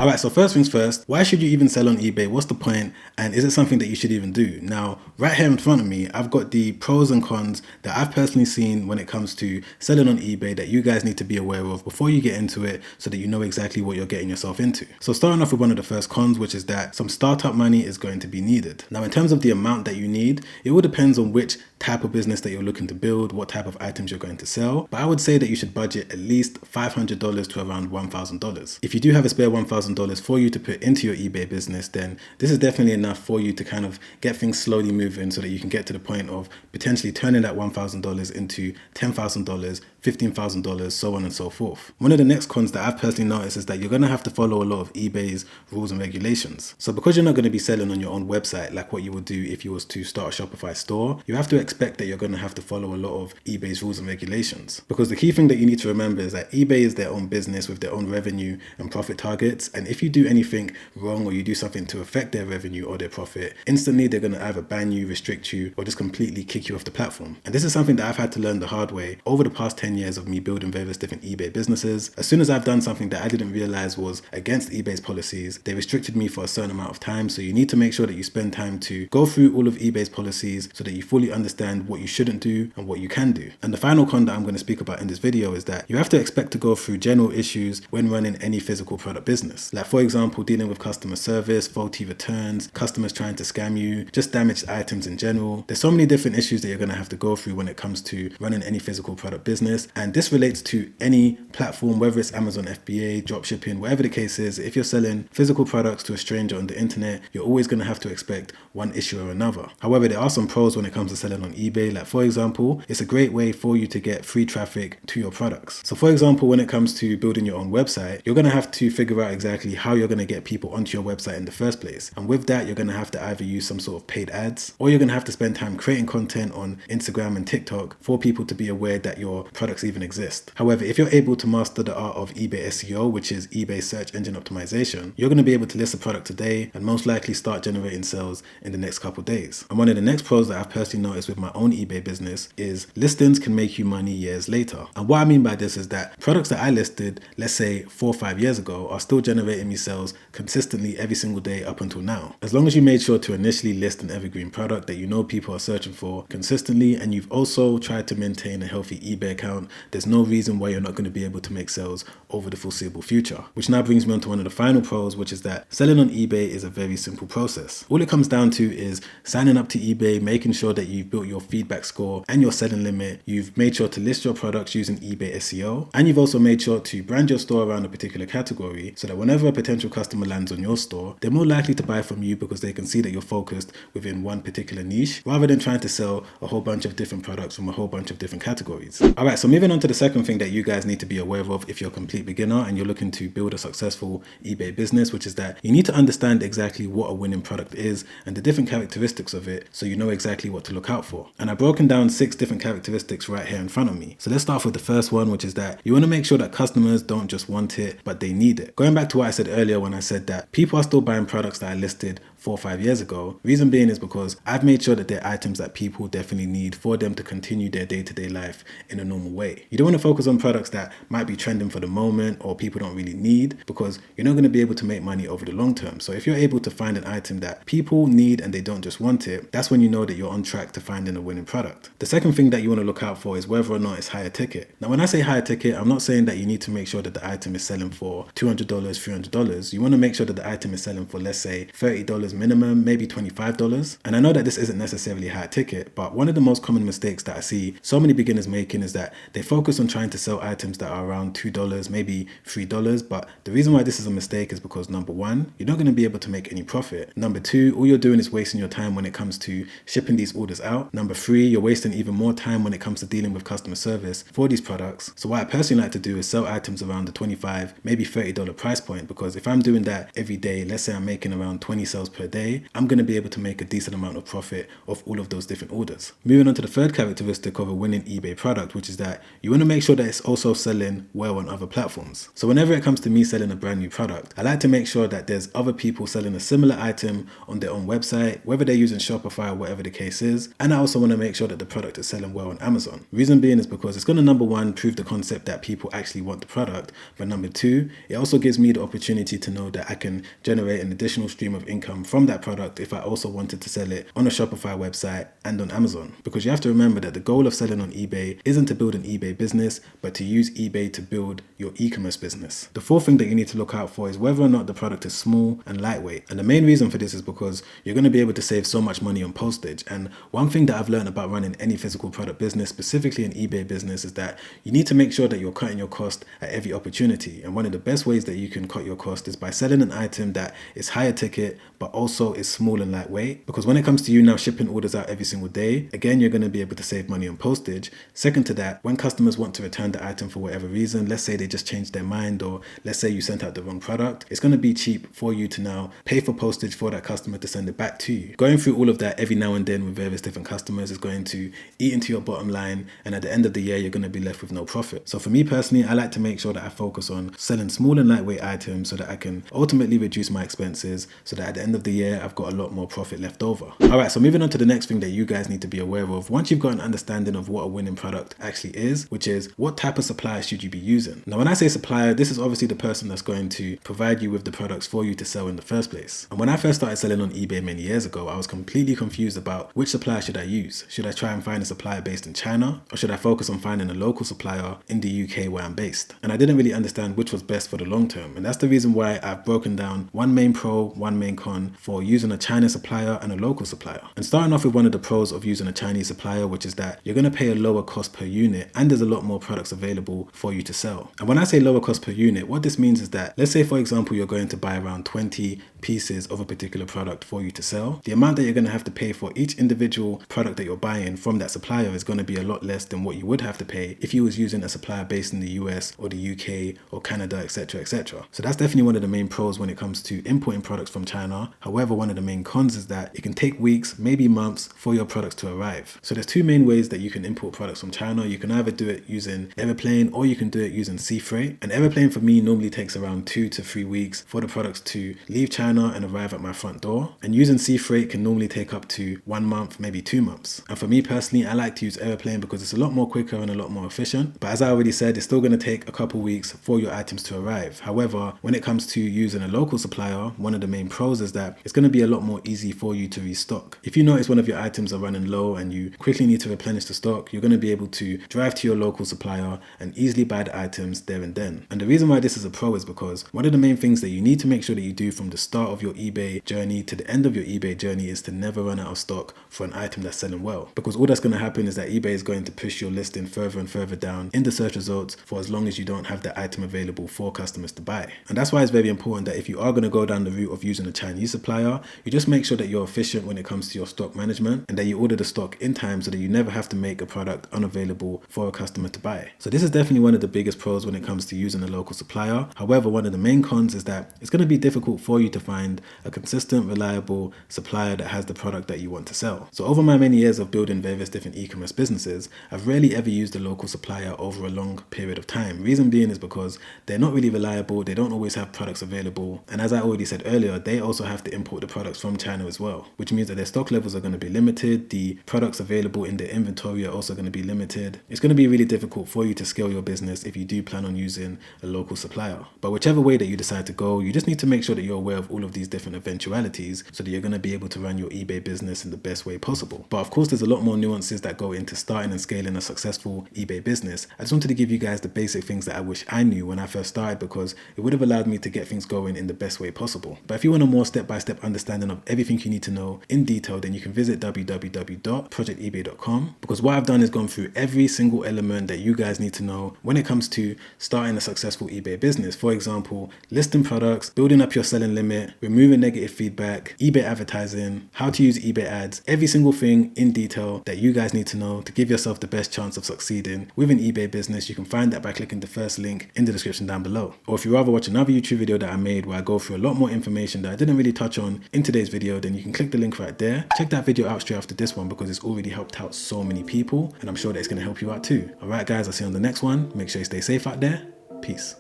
Alright, so first things first, why should you even sell on eBay? What's the point? And is it something that you should even do? Now, right here in front of me, I've got the pros and cons that I've personally seen when it comes to selling on eBay that you guys need to be aware of before you get into it so that you know exactly what you're getting yourself into. So starting off with one of the first cons, which is that some startup money is going to be needed. Now, in terms of the amount that you need, it all depends on which type of business that you're looking to build, what type of items you're going to sell. But I would say that you should budget at least $500 to around $1,000. If you do have a spare $1,000 for you to put into your eBay business, then this is definitely enough for you to kind of get things slowly moving so that you can get to the point of potentially turning that $1,000 into $10,000, $15,000, so on and so forth. One of the next cons that I've personally noticed is that you're going to have to follow a lot of eBay's rules and regulations. So because you're not going to be selling on your own website like what you would do if you was to start a Shopify store, you have to expect that you're going to have to follow a lot of eBay's rules and regulations. Because the key thing that you need to remember is that eBay is their own business with their own revenue and profit targets, and if you do anything wrong or you do something to affect their revenue or their profit, instantly they're going to either ban you, restrict you, or just completely kick you off the platform. And this is something that I've had to learn the hard way over the past 10 years of me building various different eBay businesses. As soon as I've done something that I didn't realize was against eBay's policies, they restricted me for a certain amount of time. So you need to make sure that you spend time to go through all of eBay's policies so that you fully understand what you shouldn't do and what you can do. And the final con that I'm going to speak about in this video is that you have to expect to go through general issues when running any physical product business. Like for example, dealing with customer service, faulty returns, customers trying to scam you, just damaged items in general. There's so many different issues that you're going to have to go through when it comes to running any physical product business. And this relates to any platform, whether it's Amazon FBA, dropshipping, whatever the case is. If you're selling physical products to a stranger on the internet, you're always going to have to expect one issue or another. However, there are some pros when it comes to selling on eBay. Like for example, it's a great way for you to get free traffic to your products. So for example, when it comes to building your own website, you're going to have to figure out exactly how you're going to get people onto your website in the first place. And with that, you're going to have to either use some sort of paid ads, or you're going to have to spend time creating content on Instagram and TikTok for people to be aware that your products even exist. However, if you're able to master the art of eBay SEO, which is eBay search engine optimization, you're going to be able to list a product today and most likely start generating sales in the next couple days. And one of the next pros that I've personally noticed with my own eBay business is listings can make you money years later. And what I mean by this is that products that I listed, let's say 4 or 5 years ago, are still generating me sales consistently every single day up until now. As long as you made sure to initially list an evergreen product that you know people are searching for consistently, and you've also tried to maintain a healthy eBay account, there's no reason why you're not going to be able to make sales over the foreseeable future. Which now brings me on to one of the final pros, which is that selling on eBay is a very simple process. All it comes down to is signing up to eBay, making sure that you've built your feedback score and your selling limit, you've made sure to list your products using eBay SEO, and you've also made sure to brand your store around a particular category so that whenever a potential customer lands on your store, they're more likely to buy from you because they can see that you're focused within one particular niche rather than trying to sell a whole bunch of different products from a whole bunch of different categories. Alright, so moving on to the second thing that you guys need to be aware of if you're a complete beginner and you're looking to build a successful eBay business, which is that you need to understand exactly what a winning product is and the different characteristics of it so you know exactly what to look out for. And I've broken down 6 different characteristics right here in front of me. So let's start off with the first one, which is that you want to make sure that customers don't just want it, but they need it. Going back to what I said earlier when I said that people are still buying products that I listed 4 or 5 years ago, reason being is because I've made sure that they're items that people definitely need for them to continue their day-to-day life in a normal way. You don't want to focus on products that might be trending for the moment or people don't really need, because you're not going to be able to make money over the long term. So if you're able to find an item that people need and they don't just want it, that's when you know that you're on track to finding a winning product. The second thing that you want to look out for is whether or not it's higher ticket. Now, when I say higher ticket, I'm not saying that you need to make sure that the item is selling for $200, $300. You want to make sure that the item is selling for, let's say, $30 minimum, maybe $25. And I know that this isn't necessarily high ticket, but one of the most common mistakes that I see so many beginners making is that they focus on trying to sell items that are around $2, maybe $3. But the reason why this is a mistake is because number one, you're not going to be able to make any profit. Number two, all you're doing is wasting your time when it comes to shipping these orders out. Number three, you're wasting even more time when it comes to dealing with customer service for these products. So what I personally like to do is sell items around the $25, maybe $30 price point, because if I'm doing that every day, let's say I'm making around 20 sales per per day, I'm going to be able to make a decent amount of profit off all of those different orders. Moving on to the third characteristic of a winning eBay product, which is that you want to make sure that it's also selling well on other platforms. So whenever it comes to me selling a brand new product, I like to make sure that there's other people selling a similar item on their own website, whether they're using Shopify or whatever the case is. And I also want to make sure that the product is selling well on Amazon. Reason being is because it's going to, number one, prove the concept that people actually want the product. But number two, it also gives me the opportunity to know that I can generate an additional stream of income from that product if I also wanted to sell it on a Shopify website and on Amazon. Because you have to remember that the goal of selling on eBay isn't to build an eBay business, but to use eBay to build your e-commerce business. The fourth thing that you need to look out for is whether or not the product is small and lightweight. And the main reason for this is because you're going to be able to save so much money on postage. And one thing that I've learned about running any physical product business, specifically an eBay business, is that you need to make sure that you're cutting your cost at every opportunity. And one of the best ways that you can cut your cost is by selling an item that is higher ticket, but also is small and lightweight. Because when it comes to you now shipping orders out every single day, again, you're going to be able to save money on postage. Second to that, when customers want to return the item for whatever reason, let's say they just changed their mind, or let's say you sent out the wrong product, it's going to be cheap for you to now pay for postage for that customer to send it back to you. Going through all of that every now and then with various different customers is going to eat into your bottom line, and at the end of the year, you're going to be left with no profit. So for me personally, I like to make sure that I focus on selling small and lightweight items so that I can ultimately reduce my expenses, so that at the end of the year, I've got a lot more profit left over. Alright, so moving on to the next thing that you guys need to be aware of once you've got an understanding of what a winning product actually is, which is what type of supplier should you be using. Now, when I say supplier, this is obviously the person that's going to provide you with the products for you to sell in the first place. And when I first started selling on eBay many years ago, I was completely confused about which supplier should I use. Should I try and find a supplier based in China, or should I focus on finding a local supplier in the UK where I'm based? And I didn't really understand which was best for the long term. And that's the reason why I've broken down one main pro, one main con for using a China supplier and a local supplier. And starting off with one of the pros of using a Chinese supplier, which is that you're going to pay a lower cost per unit, and there's a lot more products available for you to sell. And when I say lower cost per unit, what this means is that, let's say for example, you're going to buy around 20 pieces of a particular product for you to sell. The amount that you're going to have to pay for each individual product that you're buying from that supplier is going to be a lot less than what you would have to pay if you was using a supplier based in the US or the UK or Canada, etc., etc. So that's definitely one of the main pros when it comes to importing products from China. However, one of the main cons is that it can take weeks, maybe months for your products to arrive. So there's two main ways that you can import products from China. You can either do it using airplane, or you can do it using sea freight. And airplane for me normally takes around 2 to 3 weeks for the products to leave China and arrive at my front door. And using sea freight can normally take up to 1 month, maybe 2 months. And for me personally, I like to use airplane because it's a lot more quicker and a lot more efficient. But as I already said, it's still going to take a couple weeks for your items to arrive. However, when it comes to using a local supplier, one of the main pros is that it's going to be a lot more easy for you to restock. If you notice one of your items are running low and you quickly need to replenish the stock, you're going to be able to drive to your local supplier and easily buy the items there and then. And the reason why this is a pro is because one of the main things that you need to make sure that you do from the start of your eBay journey to the end of your eBay journey is to never run out of stock for an item that's selling well. Because all that's going to happen is that eBay is going to push your listing further and further down in the search results for as long as you don't have the item available for customers to buy. And that's why it's very important that if you are going to go down the route of using a Chinese supplier, you just make sure that you're efficient when it comes to your stock management and that you order the stock in time so that you never have to make a product unavailable for a customer to buy. So this is definitely one of the biggest pros when it comes to using a local supplier. However, one of the main cons is that it's going to be difficult for you to find a consistent, reliable supplier that has the product that you want to sell. So over my many years of building various different e-commerce businesses, I've rarely ever used a local supplier over a long period of time. Reason being is because they're not really reliable, they don't always have products available, and as I already said earlier, they also have to import the products from China as well, which means that their stock levels are going to be limited, the products available in their inventory are also going to be limited. It's going to be really difficult for you to scale your business if you do plan on using a local supplier. But whichever way that you decide to go, you just need to make sure that you're aware of all of these different eventualities so that you're going to be able to run your eBay business in the best way possible. But of course, there's a lot more nuances that go into starting and scaling a successful eBay business. I just wanted to give you guys the basic things that I wish I knew when I first started, because it would have allowed me to get things going in the best way possible. But if you want a more step-by-step understanding of everything you need to know in detail, then you can visit www.projectebay.com, because what I've done is gone through every single element that you guys need to know when it comes to starting a successful eBay business. For example, listing products, building up your selling limit, removing negative feedback, eBay advertising, how to use eBay ads, every single thing in detail that you guys need to know to give yourself the best chance of succeeding with an eBay business. You can find that by clicking the first link in the description down below. Or if you rather watch another YouTube video that I made where I go through a lot more information that I didn't really touch touch on in today's video, then you can click the link right there. Check that video out straight after this one because it's already helped out so many people, and I'm sure that it's going to help you out too. All right, guys, I'll see you on the next one. Make sure you stay safe out there. Peace.